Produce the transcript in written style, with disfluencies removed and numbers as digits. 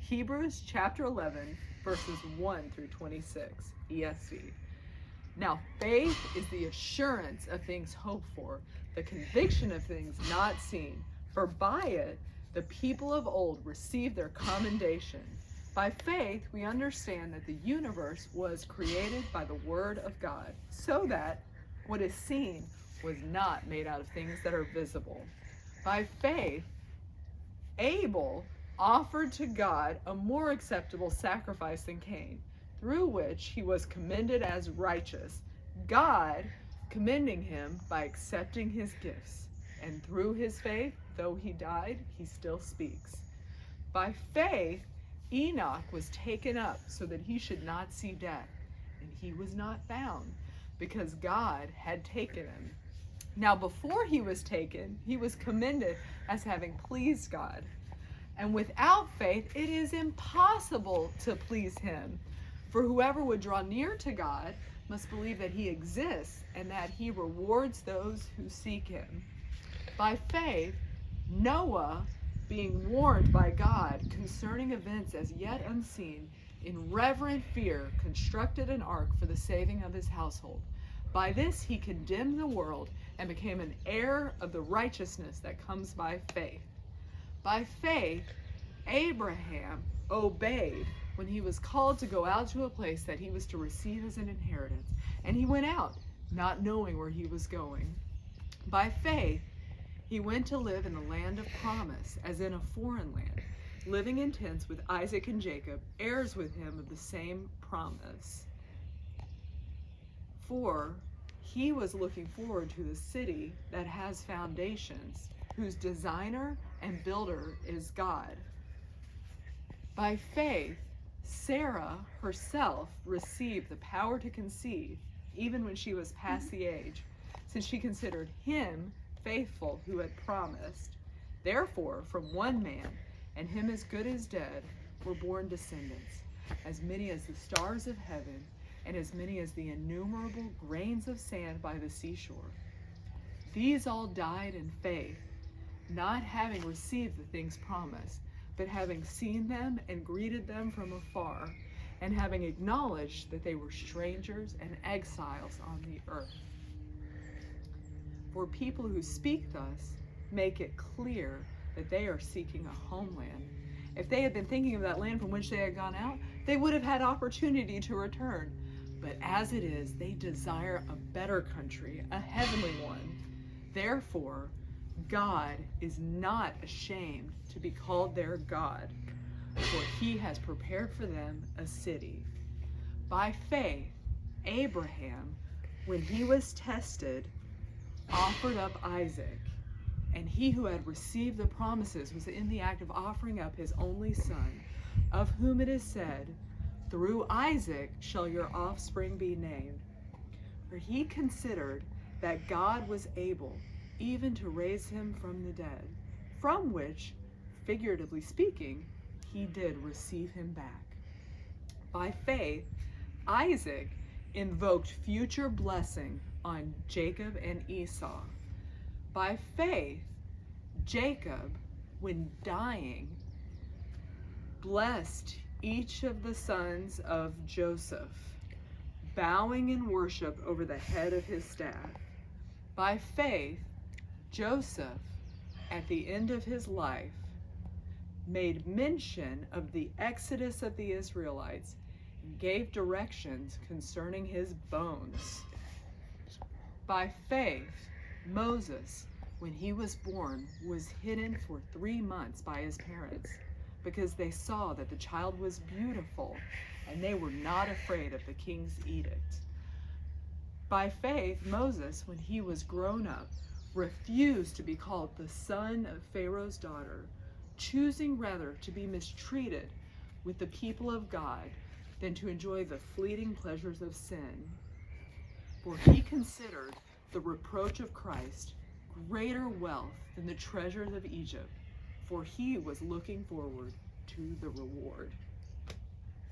Hebrews chapter 11, verses 1 through 26, ESV. Now, faith is the assurance of things hoped for, the conviction of things not seen. For by it, the people of old received their commendation. By faith, we understand that the universe was created by the word of God, so that what is seen was not made out of things that are visible. By faith, Abel offered to God a more acceptable sacrifice than Cain, through which he was commended as righteous, God commending him by accepting his gifts. And through his faith, though he died, he still speaks. By faith, Enoch was taken up so that he should not see death, and he was not found, because God had taken him. Now before he was taken, he was commended as having pleased God. And without faith, it is impossible to please him. For whoever would draw near to God must believe that he exists and that he rewards those who seek him. By faith, Noah, being warned by God concerning events as yet unseen, in reverent fear constructed an ark for the saving of his household. By this he condemned the world and became an heir of the righteousness that comes by faith. By faith, Abraham obeyed when he was called to go out to a place that he was to receive as an inheritance, and he went out, not knowing where he was going. By faith, he went to live in the land of promise, as in a foreign land, living in tents with Isaac and Jacob, heirs with him of the same promise. For he was looking forward to the city that has foundations, whose designer and builder is God. By faith, Sarah herself received the power to conceive, even when she was past the age, since she considered him faithful who had promised. Therefore, from one man, and him as good as dead, were born descendants, as many as the stars of heaven, and as many as the innumerable grains of sand by the seashore. These all died in faith, not having received the things promised, but having seen them and greeted them from afar, and having acknowledged that they were strangers and exiles on the earth. For people who speak thus make it clear that they are seeking a homeland. If they had been thinking of that land from which they had gone out, they would have had opportunity to return. But as it is, they desire a better country, a heavenly one. Therefore, God is not ashamed to be called their God, for he has prepared for them a city. By faith, Abraham, when he was tested, offered up Isaac, and he who had received the promises was in the act of offering up his only son, of whom it is said, "Through Isaac shall your offspring be named." For he considered that God was able even to raise him from the dead, from which, figuratively speaking, he did receive him back. By faith, Isaac invoked future blessing on Jacob and Esau. By faith, Jacob, when dying, blessed each of the sons of Joseph, bowing in worship over the head of his staff. By faith, Joseph, at the end of his life, made mention of the exodus of the Israelites and gave directions concerning his bones. By faith, Moses, when he was born, was hidden for 3 months by his parents, because they saw that the child was beautiful, and they were not afraid of the king's edict. By faith, Moses, when he was grown up, refused to be called the son of Pharaoh's daughter, choosing rather to be mistreated with the people of God than to enjoy the fleeting pleasures of sin. For he considered the reproach of Christ greater wealth than the treasures of Egypt, for he was looking forward to the reward.